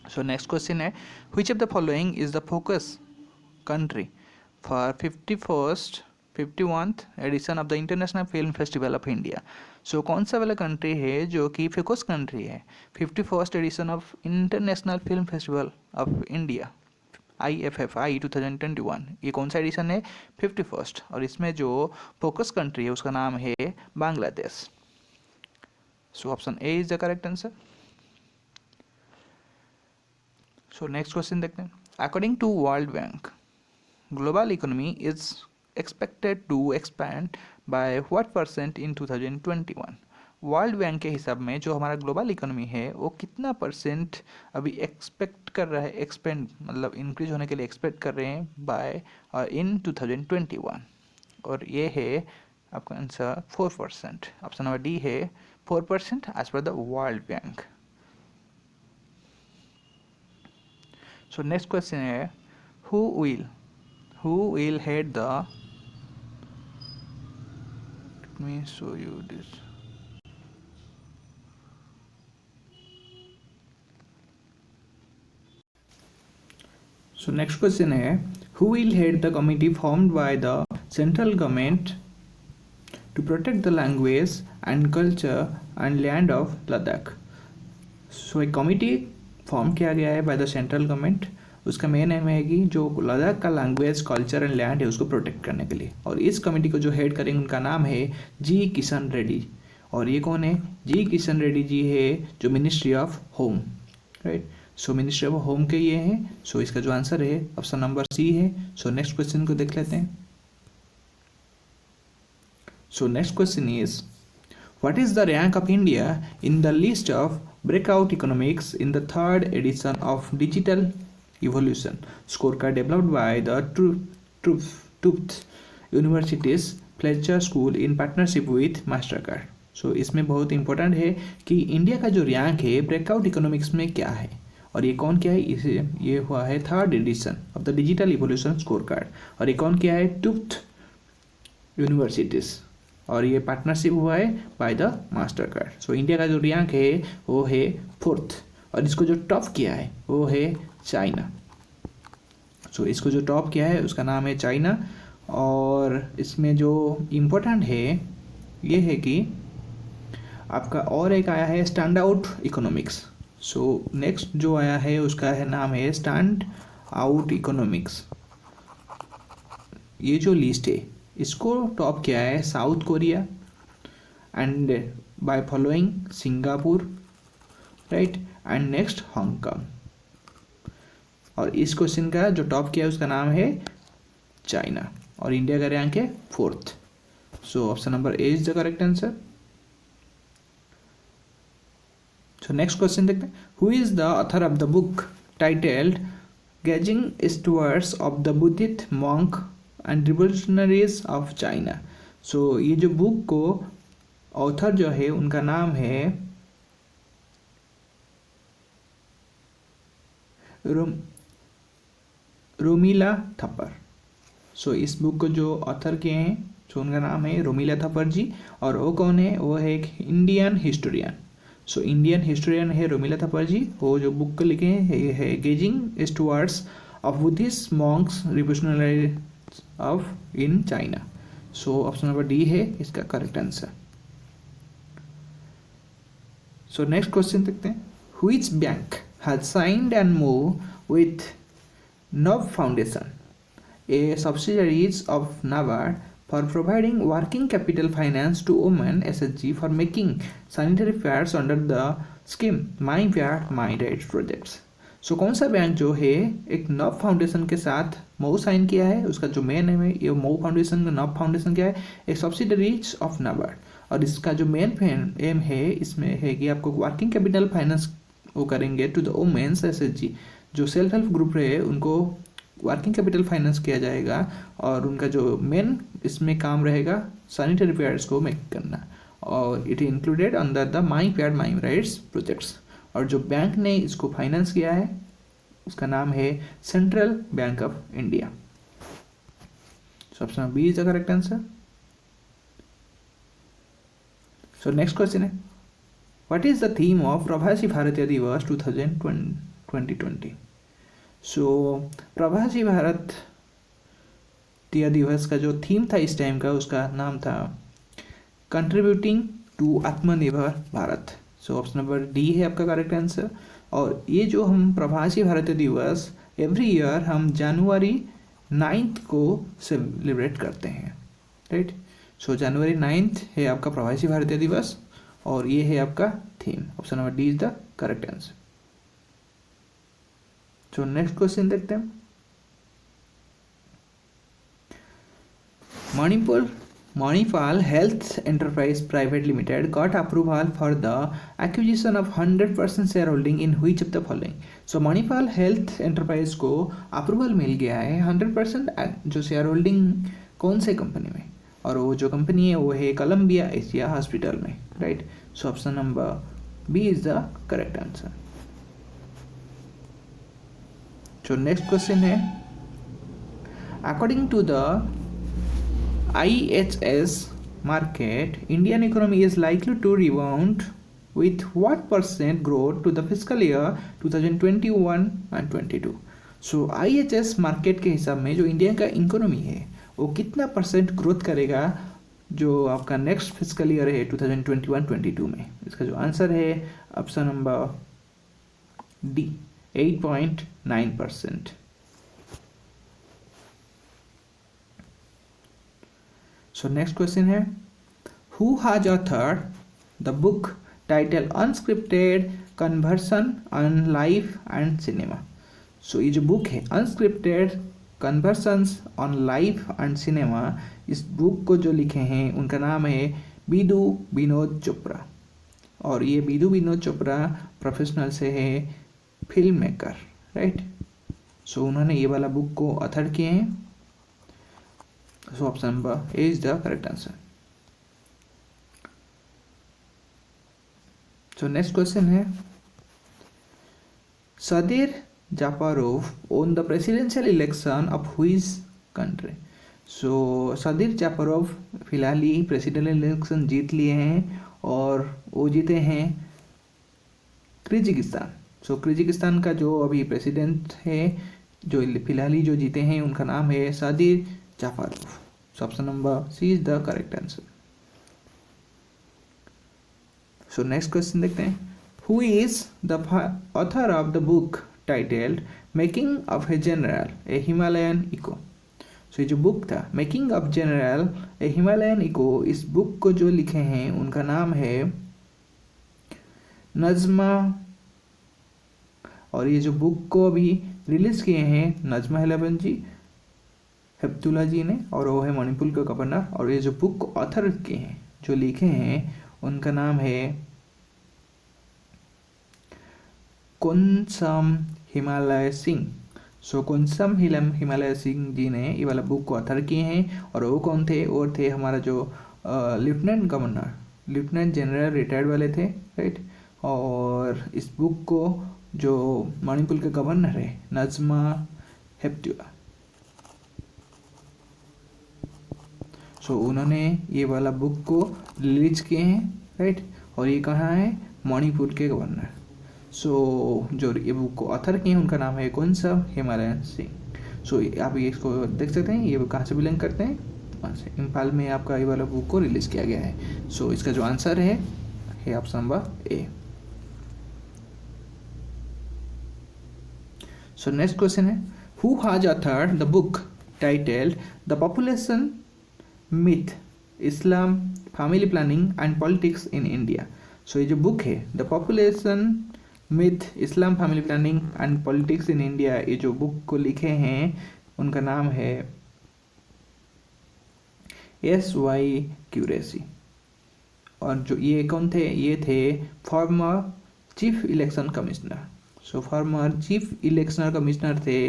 So next question है, which of the following is the focus country for 51st 51th edition of the International Film Festival of India? So कौन सा वाला कंट्री है जो कि फोकस कंट्री है 51st edition of international film festival of India IFFI 2021। ये कौन सा एडिशन है, 51st। और इसमें जो फोकस कंट्री है उसका नाम है Bangladesh. So option A is the correct answer. So next question देखते हैं, according to World Bank global economy is expected to expand by what percent in 2021। World Bank के हिसाब में जो हमारा ग्लोबल इकोनॉमी है वो कितना परसेंट अभी एक्सपेक्ट कर रहा है, एक्सपेंड मतलब इंक्रीज होने के लिए एक्सपेक्ट कर रहे हैं बाय इन 2021। और ये है आपका आंसर 4%। ऑप्शन नंबर डी है 4% as per the World Bank. So next question है, who will head the, let me show you this. So next question है, who will head the committee formed by the central government to protect the language and culture and land of Ladakh? So एक committee form किया गया है by the central government, उसका main M है कि जो लद्दाख का लैंग्वेज कल्चर एंड लैंड है उसको प्रोटेक्ट करने के लिए। और इस कमेटी को जो हेड करेंगे उनका नाम है जी किशन रेड्डी। और ये कौन है, जी किशन रेड्डी जी है जो ministry of home, right. So ministry of home के ये हैं। सो इसका जो आंसर है ऑप्शन नंबर सी है। सो नेक्स्ट क्वेश्चन को देख लेते हैं। सो next question is, what is the rank of India in the list of breakout economics in the third edition of Digital Evolution scorecard developed by the Tufts University's Fletcher School in partnership with Mastercard? So इसमें बहुत important है कि India का जो rank है breakout economics में क्या है, और ये कौन क्या है, इसे ये हुआ है third edition of the digital evolution score card. और ये कौन क्या है, टुफ्ट यूनिवर्सिटीज़, और ये पार्टनरशिप हुआ है by the master card. So India का जो रैंक है वो है 4th, और इसको जो टॉप किया है वो है चाइना। सो इसको जो टॉप किया है उसका नाम है चाइना। और इसमें जो इम्पोर्टेंट है ये है कि आपका और एक आया है stand out economics. So next जो आया है उसका है नाम है स्टैंड आउट इकोनॉमिक्स। ये जो लिस्ट है इसको टॉप किया है south Korea and by following Singapore, right, and next Hong Kong. और इस क्वेश्चन का जो टॉप किया है उसका नाम है चाइना, और इंडिया का रैंक है 4th। So option number A is the correct answer. So next question देखते हैं, who is the author of the book titled gazing stewards of the Buddhist monk and revolutionaries of China. So ये जो book को author जो है उनका नाम है रोमिला थप्पर। सो इस बुक को जो ऑथर किए हैं सो उनका नाम है रोमिला थप्पर जी, और वो कौन है, वो है एक Indian historian. So Indian historian है रोमिला थप्पर जी। वो जो बुक को लिखे हैं ये है gazing stewards of Buddhist monks revolutionaries of in China. So option number D है इसका correct answer. So next question देखते हैं. Which bank has signed and moved with NAB Foundation, a subsidiaries of NABARD, for providing working capital finance to women SHG for making sanitary pads under the scheme My Pad My Rights Projects. सो कौन सा bank जो है एक नब foundation के साथ Mau sign किया है, उसका जो मेन नेम है ये मऊ फाउंडेशन, नब फाउंडेशन क्या है, एक सब्सिडरीज ऑफ नाबार्ड. और इसका जो मेन एम है इसमें है कि आपको वर्किंग कैपिटल फाइनेंस वो करेंगे टू द वुमेन्स एसएचजी, जो सेल्फ हेल्प ग्रुप रहे उनको वर्किंग कैपिटल फाइनेंस किया जाएगा. और उनका जो मेन इसमें काम रहेगा सैनिटरी पैड्स को मेक करना. और it included under the my pad my rights projects. और जो बैंक ने इसको फाइनेंस किया है उसका नाम है central bank of India. So option B is the correct answer. So next question है, what is the theme of Pravasi Bharatiya दिवस 2020. सो प्रवासी भारतीय दिवस का जो थीम था इस टाइम का, उसका नाम था कंट्रीब्यूटिंग टू आत्मनिर्भर भारत. सो ऑप्शन नंबर डी है आपका करेक्ट आंसर. और ये जो हम प्रवासी भारतीय दिवस एवरी ईयर हम जनवरी 9 को सेलिब्रेट करते हैं, राइट. सो जनवरी 9 है आपका प्रवासी भारतीय दिवस और ये है आपका theme. Option number D is the correct answer. So next question देखते हैं. Manipal Health Enterprise Private Limited got approval for the acquisition of 100% shareholding in which of the following. So Manipal Health Enterprise को approval मिल गया है 100% जो share holding कौन से company में, और वो जो कंपनी है वो है कोलंबिया एशिया हॉस्पिटल में, right. So option number B is the correct answer. So next question है, according to the IHS market, Indian economy is likely to rebound with what percent growth to the fiscal year 2021 and 22. So IHS market के हिसाब में जो India का economy है वो कितना percent growth करेगा जो आपका नेक्स्ट फिजिकल ईयर है 2021-22 में. इसका जो आंसर है option number D 8.9%. So next question है, who has authored the book titled Unscripted Conversation on Life and Cinema. So ये जो बुक है Unscripted Conversations on Life and Cinema, इस बुक को जो लिखे हैं उनका नाम है बिदु विनोद चोपड़ा. और ये बिदु विनोद चोपड़ा प्रोफेशनल से है फिल्म मेकर, राइट. सो उन्होंने ये वाला बुक को ऑथर किए हैं. So option number A is the correct answer. So next question है, Sadir Japarov won the presidential election of which country. So Sadir Japarov फिलहाल ही प्रेसिडेंशियल इलेक्शन जीत लिए हैं और वो जीते हैं किर्गिस्तान. सो किर्गिस्तान का जो अभी प्रेसिडेंट है जो फिलहाल ही जो जीते हैं उनका नाम है Sadir Jafarov. So option number C is the correct answer. So next question देखते हैं, who is the author of the book titled making of a general a Himalayan echo. So ये जो बुक था making of general a Himalayan echo, इस book को जो लिखे हैं उनका नाम है नजमा. और ये जो बुक को अभी रिलीज किए हैं नजमा हेप्तुल्ला जी ने, और वो है मणिपुर के गवर्नर. और ये जो बुक को ऑथर किए हैं जो लिखे हैं उनका नाम है कुनसम हिमालय सिंह. सो कुनसम हिमालय सिंह जी ने ये वाला बुक को ऑथर किए हैं. और वो कौन थे, और थे हमारा जो लेफ्टिनेंट जनरल रिटायर्ड वाले थे, राइट. और इस बुक को जो मणिपुर के गवर्नर है नजमा हेप्तुल्ला, सो उन्होंने ये वाला बुक को रिलीज किए हैं, राइट. और ये कहाँ है, मणिपुर के गवर्नर. सो जो ये बुक को ऑथर किए हैं उनका नाम है कौन सा, हिमालयन सिंह। सो आप ये इसको देख सकते हैं, ये कहाँ से बिलोंग करते हैं, वहाँ से इम्फाल में आपका ये वाला बुक को रिलीज़ किया गया है। सो इसका जो आंसर है option number A. So next question है, who has authored the book titled the population myth Islam family planning and politics in India. So ये जो बुक है the population myth Islam family planning and politics in India, ये जो book को लिखे हैं उनका नाम है S.Y. क्यूरेसी। और जो ये कौन थे, ये थे फॉर्मर चीफ इलेक्शन कमिश्नर। सो फॉर्मर चीफ इलेक्शन कमिश्नर थे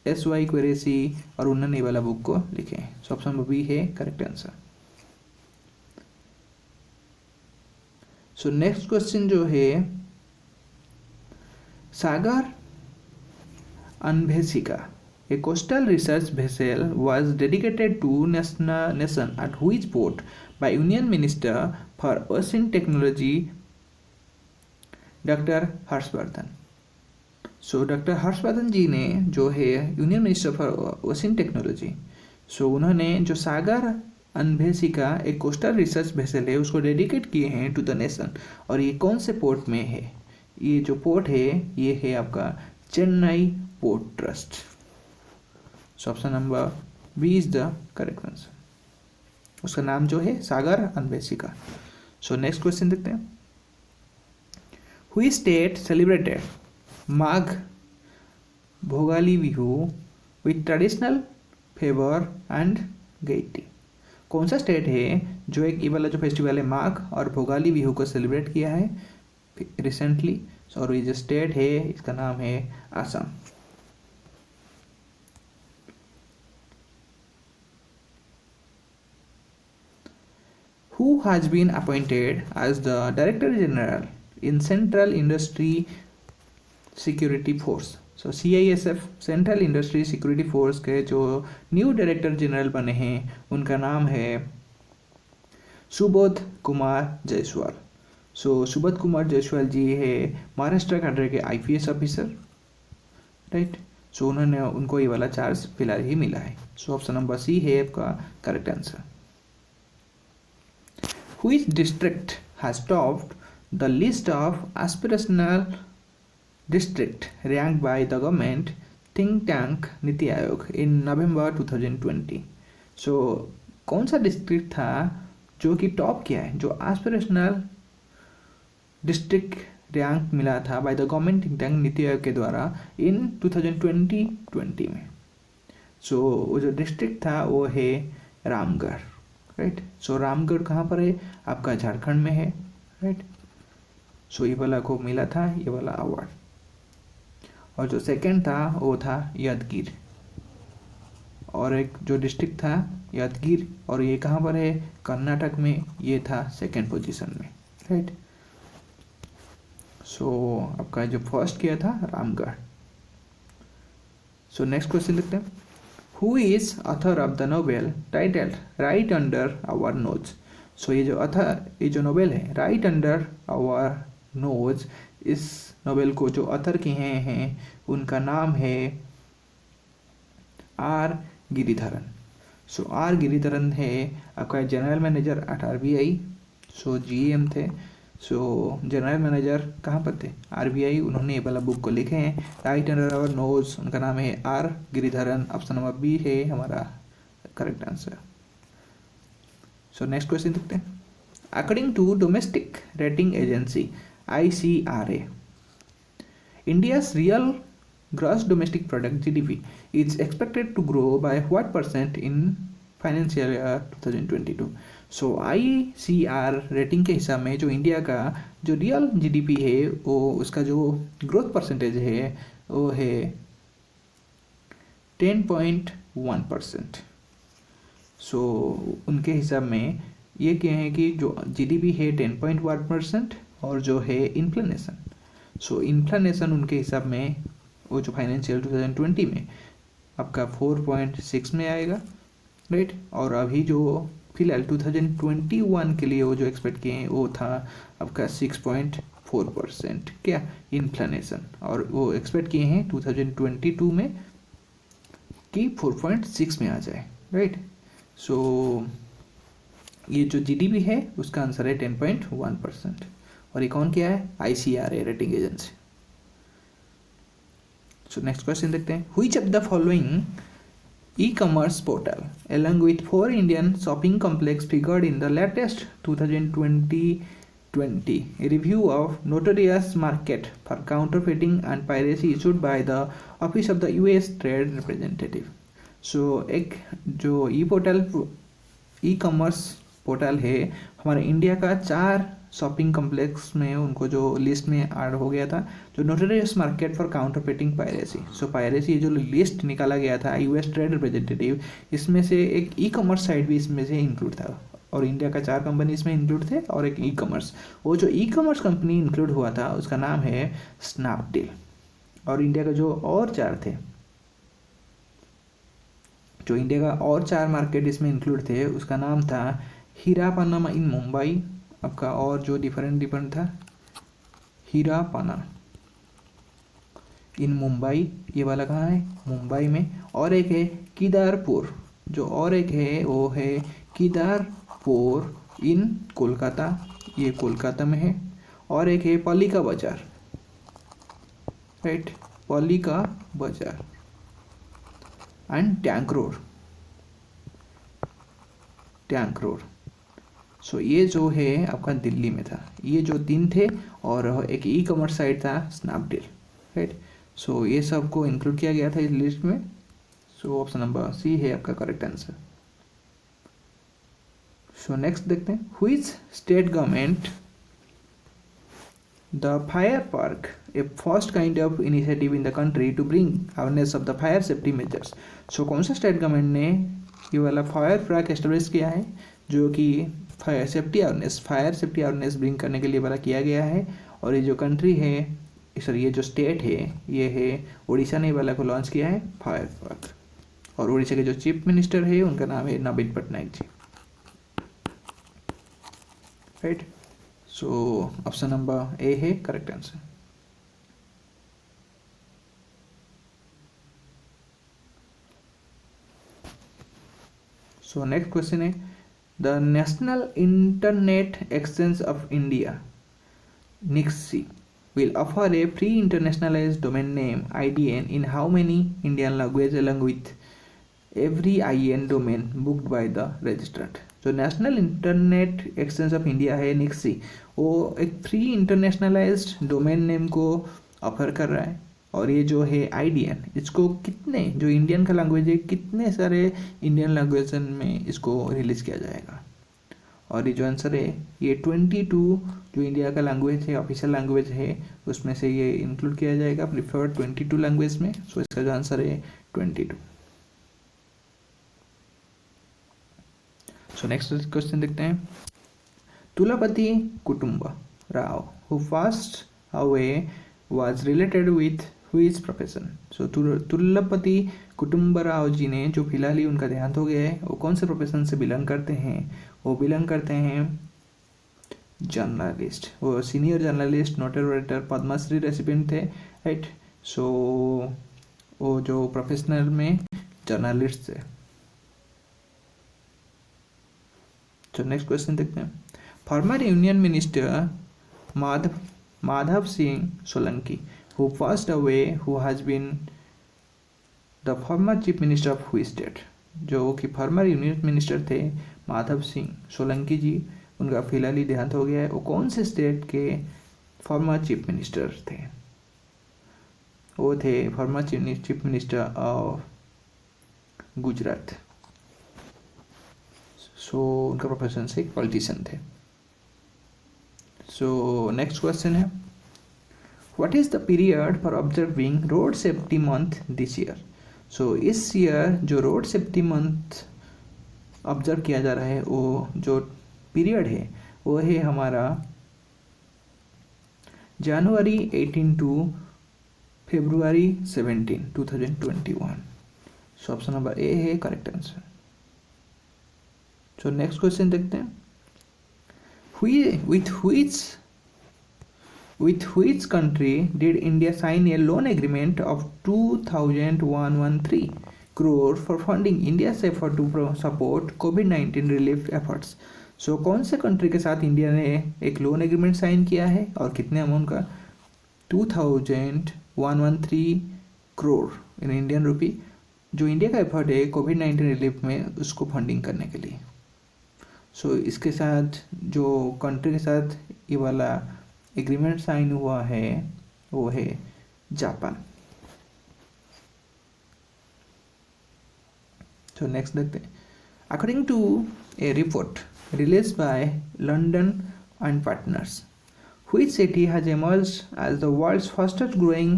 S.Y. क्यूरेसी और उन्होंने ये वाला बुक को लिखे। सो ऑप्शन नंबर बी है correct answer. So next question जो है, सागर अन्वेषिका a coastal research vessel was dedicated to nation at which port by Union Minister for Ocean Technology doctor Harshvardhan. So doctor Harshvardhan ji ने जो है union minister for ocean technology, so उन्होंने जो सागर अन्वेषिका एक coastal research vessel है उसको डेडिकेट किए हैं टू द नेशन। और ये कौन से पोर्ट में है, ये जो पोर्ट है ये है आपका Chennai Port Trust. So option number B is the correct answer, उसका नाम जो है सागर अन्वेषिका। सो नेक्स्ट क्वेश्चन देखते हैं, हुई state celebrated Magh Bhogali Bihu with traditional fervour and gaiety. कौन सा स्टेट है जो एक ये वाला जो फेस्टिवल है माघ और भोगाली बिहू को सेलिब्रेट किया है रिसेंटली। और ये जो स्टेट है इसका नाम है Assam. Who has been appointed as the Director General in Central Industry Security Force? So CISF Central Industry Security Force के जो न्यू डायरेक्टर जनरल बने हैं उनका नाम है सुबोध कुमार जायसवाल। सो सुबोध कुमार जायसवाल जी है महाराष्ट्र कैडर के IPS ऑफिसर, राइट। सो उन्होंने उनको ये वाला चार्ज फिलहाल ही मिला है। सो ऑप्शन नंबर सी है आपका correct answer. Which district has topped the list of aspirational district ranked by the government think tank NITI Aayog in November 2020? So कौन सा डिस्ट्रिक्ट था जो कि टॉप किया है, जो एस्पिरेशनल डिस्ट्रिक्ट रैंक मिला था by the government think tank NITI Aayog के द्वारा इन 2020 में। सो वो जो डिस्ट्रिक्ट था वो है रामगढ़, राइट। सो रामगढ़ कहाँ पर है, आपका झारखंड में है, राइट। सो ये वाला को मिला था ये वाला अवार्ड। और जो सेकंड था वो था यादगीर, और एक जो डिस्ट्रिक्ट था यादगीर और ये कहाँ पर है कर्नाटक में, ये था सेकंड पोजीशन में, राइट। सो आपका जो फर्स्ट किया था रामगढ़। सो नेक्स्ट क्वेश्चन देखते हैं, Who is author of the novel titled Right Under Our Nose? So ये जो author, ये जो नोवेल है Right Under Our Nose, इस नोवेल को जो author किए हैं उनका नाम है R. गिरिधरन। सो R. गिरिधरन है आपका जनरल मैनेजर एट RBI। सो GM थे। सो जनरल मैनेजर कहाँ पर थे, RBI। उन्होंने ये वाला बुक को लिखे हैं राइट अंडर आवर नोज, उनका नाम है R. Giridharan. Option number B है हमारा correct answer. So next question देखते हैं, according to domestic rating agency ICRA, India's real gross domestic product GDP is expected to grow by what % in financial year 2022। So ICR rating के हिसाब में जो India का जो रियल GDP है वो उसका जो ग्रोथ परसेंटेज है वो है 10.1%। सो उनके हिसाब में ये क्या है कि जो GDP है 10.1% और जो है इन्फ्लेशन, सो इन्फ्लेशन उनके हिसाब में वो जो फाइनेंशियल 2020 में आपका 4.6 में आएगा, राइट। और अभी जो फिलहाल 2021 के लिए वो जो एक्सपेक्ट किए हैं वो था आपका 4% क्या इन्फ्लेशन, और वो एक्सपेक्ट किए हैं 2022 में कि 4.6 में आ जाए, राइट। सो ये जो जीडीपी है उसका आंसर है 10.1%। और ये कौन क्या है, ICRA रेटिंग एजेंसी। सो नेक्स्ट क्वेश्चन देखते हैं, which of the following e-commerce portal along with 4 Indian shopping complex figured in the latest 2020 review of notorious market for counterfeiting and piracy issued by the office of the US Trade Representative। so एक जो e commerce portal है हमारे India का 4 shopping complex में उनको जो list में add हो गया था, जो notorious market for काउंटरफेटिंग piracy. So piracy जो लिस्ट निकाला गया था US ट्रेड रिप्रेजेंटेटिव, इसमें से एक ई कॉमर्स साइट भी इसमें से इंक्लूड था, और इंडिया का 4 कंपनी इसमें इंक्लूड थे और एक ई कॉमर्स। वो जो ई कॉमर्स कंपनी इंक्लूड हुआ था उसका नाम है स्नैपडील, और इंडिया का जो और 4 थे, जो इंडिया का और 4 मार्केट इसमें इंक्लूड थे उसका नाम था हीरापना इन मुंबई आपका, और जो डिफरेंट था हीरापना इन मुंबई, ये वाला कहाँ है मुंबई में, और एक है केदारपुर, जो और एक है वो है केदारपुर इन कोलकाता, ये कोलकाता में है, और एक है पालिका बाजार, राइट, पालिका बाजार एंड टैंक रोड। सो ये जो है आपका दिल्ली में था, ये जो 3 थे, और एक ई कॉमर्स साइट था स्नैपडील, राइट। सो ये सब को इंक्लूड किया गया था इस लिस्ट में। सो ऑप्शन नंबर सी है आपका करेक्ट आंसर। सो नेक्स्ट देखते हैं, which state government the fire park a first kind of initiative in the country to bring awareness of the fire safety measures. So कौन सा state government ने ये वाला fire park establish किया है, जो कि फायर सेफ्टी अवेयरनेस ब्रिंग करने के लिए वाला किया गया है। और ये जो कंट्री है, सॉरी ये जो स्टेट है, ये है उड़ीसा ने वाला को लॉन्च किया है फायर पार्क, और उड़ीसा के जो चीफ मिनिस्टर है उनका नाम है Naveen Patnaik ji, right. So option number A है correct answer. So next question है, the national internet exchange of India NIXI will offer a free internationalized domain name IDN in how many Indian language along with every IN domain booked by the registrant। जो national internet exchange of India है NIXI, वो एक free internationalised domain name को offer कर रहा है, और ये जो है IDN, इसको कितने जो इंडियन का लैंग्वेज है कितने सारे इंडियन लैंग्वेज में इसको रिलीज किया जाएगा। और ये जो आंसर है ये 22 जो इंडिया का लैंग्वेज है, ऑफिशियल लैंग्वेज है, उसमें से ये इंक्लूड किया जाएगा प्रिफर्ड 22 लैंग्वेज में। सो इसका जो आंसर है 22। सो नेक्स्ट क्वेश्चन देखते हैं, Tulapati Kutumba Rao who passed away was related with which profession. So Tulapati Kutumba Rao ji ने जो फिलहाल ही उनका देहांत हो गया है, वो कौन से प्रोफेशन से बिलोंग करते हैं, वो बिलोंग करते हैं जर्नलिस्ट, वो सीनियर जर्नलिस्ट नोटेरेटर पद्मश्री रेसिपिएंट थे, राइट। सो वो जो प्रोफेशनल में जर्नलिस्ट थे। तो नेक्स्ट क्वेश्चन देखते हैं, former union minister Madhav Singh Solanki who passed away who has been the former chief minister of which state। जो कि फॉर्मर यूनियन मिनिस्टर थे माधव सिंह सोलंकी जी, उनका फिलहाल ही देहांत हो गया है, वो कौन से स्टेट के फॉर्मर चीफ मिनिस्टर थे, वो थे former chief minister of Gujarat. So उनका प्रोफेशन से एक पॉलिटिशियन थे। सो नेक्स्ट क्वेश्चन है, what is the period for observing road safety month this year. So इस ईयर जो रोड सेफ्टी मंथ ऑब्जर्व किया जा रहा है, वो जो पीरियड है वो है हमारा जनवरी 18 टू फरवरी 17, 2021। सो ऑप्शन नंबर ए है correct answer. So next question देखते हैं, with which With which country did India sign a loan agreement of 2,113 crore for funding India's effort to support COVID-19 relief efforts? सो कौन से country के साथ India ने एक loan agreement sign किया है और कितने अमाउंट का? 2,113 करोड़ इन इंडियन रुपी, जो इंडिया का एफर्ट है कोविड-19 रिलीफ में उसको फंडिंग करने के लिए। सो इसके साथ जो कंट्री के साथ ये वाला एग्रीमेंट साइन हुआ है वो है जापान। तो नेक्स्ट देखते हैं। According to a report release by London and Partners, which city has emerged as the world's fastest growing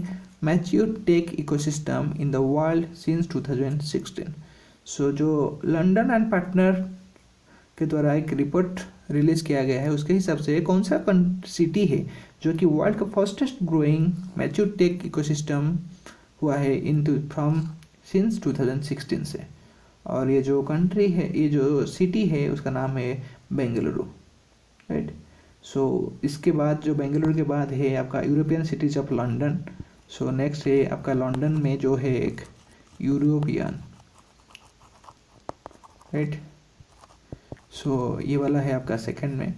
mature tech ecosystem in the world since 2016? सो जो लंदन एंड पार्टनर के द्वारा एक रिपोर्ट रिलीज किया गया है उसके हिसाब से कौन सा सिटी है जो कि वर्ल्ड का fastest growing mature tech ecosystem हुआ है इन फ्रॉम सिंस 2016 से, और ये जो कंट्री है, ये जो सिटी है उसका नाम है बेंगलुरु, राइट। सो इसके बाद जो बेंगलुरु के बाद है आपका European cities of London. So next है आपका लंदन में जो है एक यूरोपियन, राइट। सो ये वाला है आपका सेकंड में,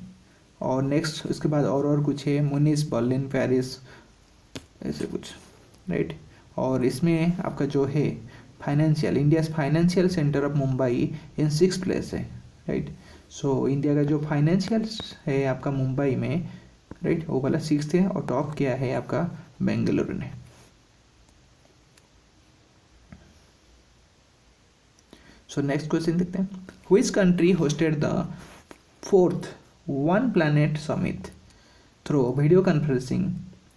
और नेक्स्ट उसके बाद और कुछ है मुनिस, बर्लिन, पेरिस, ऐसे कुछ, राइट। और इसमें आपका जो है financial, India's financial centre of Mumbai in 6th place है, राइट। सो इंडिया का जो फाइनेंशियल है आपका मुंबई में, राइट, वो वाला 6th है, और टॉप किया है आपका बेंगलुरु ने। सो नेक्स्ट क्वेश्चन देखते हैं। Which country hosted the 4th one planet summit through video conferencing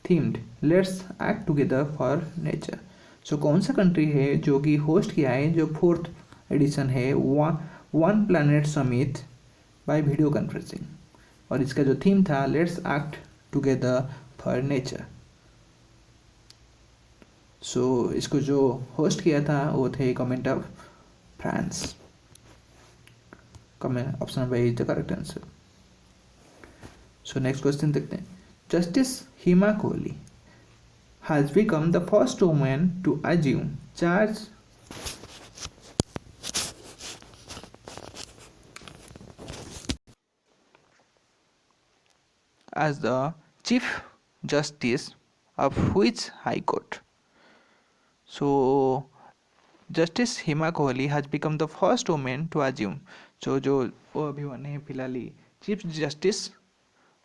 themed let's act together for nature? So कौन सा कंट्री है जो कि होस्ट किया है जो 4th एडिशन है one planet summit by video conferencing, और इसका जो थीम था let's act together for nature. So इसको जो होस्ट किया था वो थे government of France. Comment option number is the correct answer. So next question देखते हैं। Justice Hima Kohli has become the first woman to assume charge as the Chief Justice of which High Court? So, Justice Hima Kohli has become the first woman to assume. So, जो वो अभी बने हैं फिलहाल ही chief justice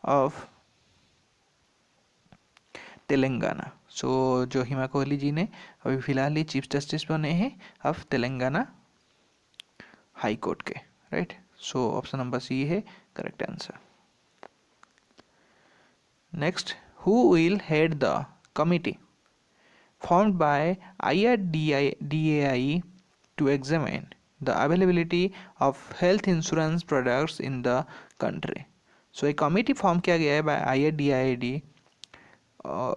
of Telangana. सो जो हिमा कोहली जी ने अभी फिलहाल ही चीफ जस्टिस बने हैं ऑफ तेलंगाना हाई कोर्ट के, right. So option number C है correct answer. Next, who will head the committee formed by IRDAI to examine the availability of health insurance products in the country? सो एक committee form किया गया है bye IRDAI।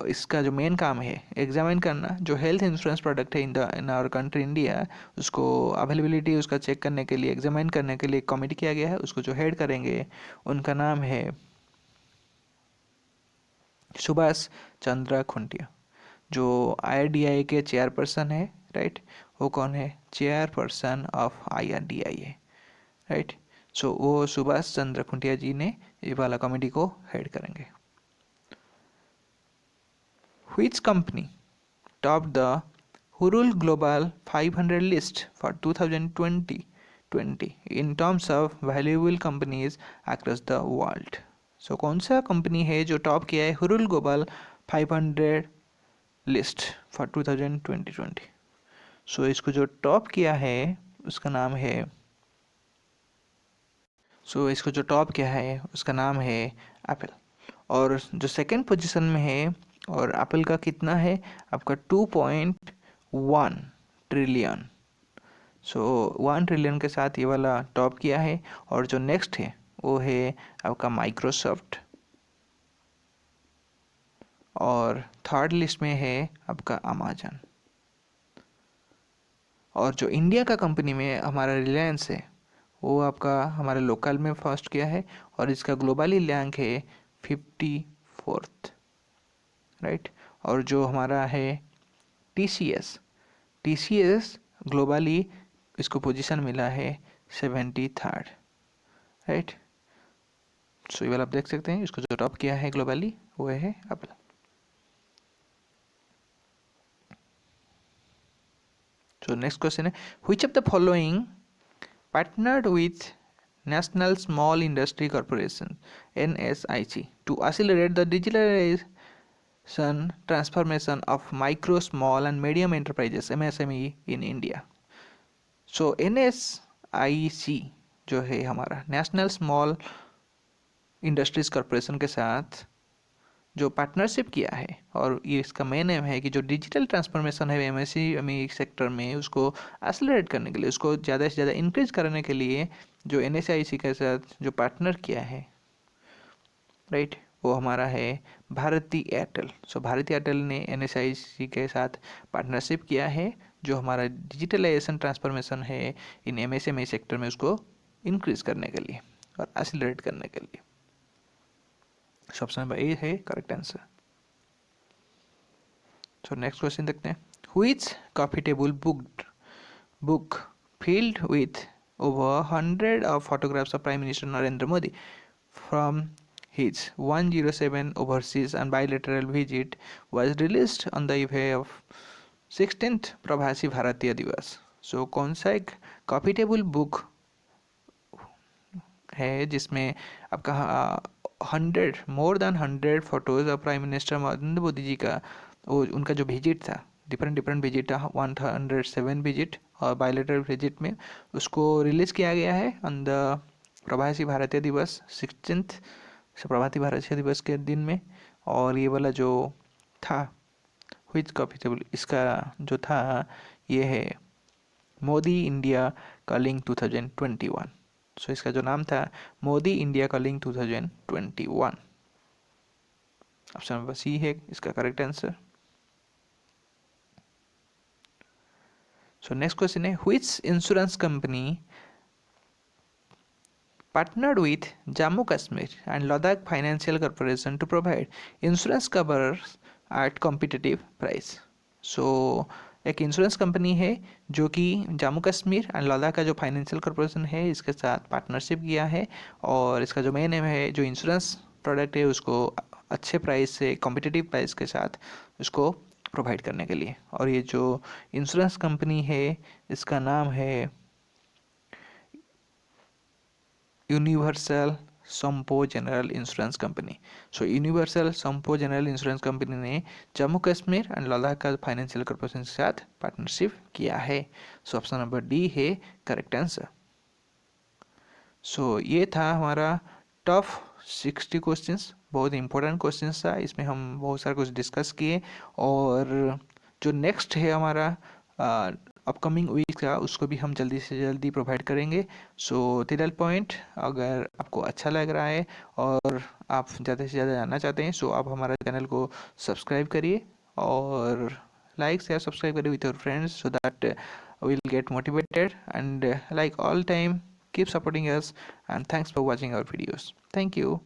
इसका जो main काम है examine करना जो हेल्थ इंश्योरेंस प्रोडक्ट है इन आवर कंट्री इंडिया, उसको अवेलेबिलिटी उसका चेक करने के लिए, एग्जामिन करने के लिए एक कमेटी किया गया है। उसको जो हेड करेंगे उनका नाम है सुभाष चंद्र खुंटिया। जो IRDAI के चेयरपर्सन है, राइट, वो कौन है? चेयरपर्सन ऑफ IRDAI है, राइट। सो वो सुभाष चंद्र खुंटिया जी ने ये वाला कमेटी को हेड करेंगे। Which company topped the Hurul Global 500 list for 2020 in terms of valuable companies across the world? So कौन सा कंपनी है जो टॉप किया है हुरुल ग्लोबल 500 लिस्ट फॉर 2020? सो इसको जो टॉप किया है उसका नाम है एप्पल। और जो सेकंड पोजीशन में है, और एप्पल का कितना है आपका 2.1 ट्रिलियन। सो 1 ट्रिलियन के साथ ये वाला टॉप किया है। और जो नेक्स्ट है वो है आपका माइक्रोसॉफ्ट, और थर्ड लिस्ट में है आपका अमेजन। और जो इंडिया का कंपनी में हमारा रिलायंस है वो आपका हमारे लोकल में फर्स्ट किया है, और इसका ग्लोबली रैंक है 54th। राइट। और जो हमारा है TCS, ग्लोबली इसको पोजीशन मिला है 73rd, राइट। सो ये वाला आप देख सकते हैं, इसको जो टॉप किया है ग्लोबली वो है एप्पल। सो नेक्स्ट क्वेश्चन है, which of the following partnered with National Small Industry Corporation NSIC to accelerate the digitalization transformation of micro, small and medium enterprises MSME in India. So NSIC जो है हमारा national small industries corporation के साथ जो partnership किया है, और ये इसका मेन एम है कि जो डिजिटल ट्रांसफॉर्मेशन है MSME सेक्टर में उसको एक्सेलरेट करने के लिए, उसको ज़्यादा से ज़्यादा इंक्रीज करने के लिए जो NSIC के साथ जो पार्टनर किया है, राइट, वो हमारा है भारती एयरटेल। सो भारती एयरटेल ने NSIC के साथ पार्टनरशिप किया है जो हमारा डिजिटलाइजेशन ट्रांसफॉर्मेशन है इन MSME सेक्टर में उसको इंक्रीज करने के लिए और एक्सेलरेट करने के लिए। ऑप्शन नंबर ए है correct answer. So next question देखते हैं, which coffee table book filled with over 100 of photographs of Prime Minister Narendra Modi from his 107 overseas and bilateral visit was released on the eve of 16th प्रवासी भारतीय दिवस। सो कौन सा एक coffee table book है जिसमें आपका 100 more than 100 photos of prime minister Narendra Modi ji का, वो उनका जो विजिट था, डिफरेंट विजिट था, 107 विजिट और बायलेटरल विजिट में उसको रिलीज़ किया गया है ऑन द प्रवासी भारतीय दिवस 16th प्रवासी भारतीय दिवस के दिन में। और ये वाला जो था व्हिच कॉफी टेबल, इसका जो था ये है मोदी इंडिया कॉलिंग 2021। सो इसका जो नाम था Modi India calling 2021। Option number C है इसका correct answer. So next question है, which insurance company partnered with Jammu Kashmir and Ladakh Financial Corporation to provide insurance covers at competitive price. So एक insurance company है जो कि Jammu Kashmir and Ladakh का जो financial corporation है इसके साथ पार्टनरशिप किया है, और इसका जो मेन एम है जो इंश्योरेंस प्रोडक्ट है उसको अच्छे प्राइस से कॉम्पिटिटिव प्राइस के साथ उसको प्रोवाइड करने के लिए। और ये जो इंश्योरेंस कंपनी है इसका नाम है universal Sompo general insurance company. So universal Sompo general insurance company ने जम्मू कश्मीर एंड लद्दाख का फाइनेंशियल कॉर्पोरेशन के साथ पार्टनरशिप किया है। सो ऑप्शन नंबर डी है करेक्ट आंसर। सो ये था हमारा टॉप 60 क्वेश्चंस, बहुत इंपॉर्टेंट क्वेश्चंस था, इसमें हम बहुत सारा कुछ डिस्कस किए। और जो नेक्स्ट है हमारा अपकमिंग वीक का उसको भी हम जल्दी से जल्दी प्रोवाइड करेंगे। सो तिरल पॉइंट अगर आपको अच्छा लग रहा है और आप ज़्यादा से ज़्यादा जानना चाहते हैं सो आप हमारा चैनल को सब्सक्राइब करिए और लाइक शेयर सब्सक्राइब करिए with your friends so that will get motivated and like all time keep supporting us and thanks for watching our videos. Thank you.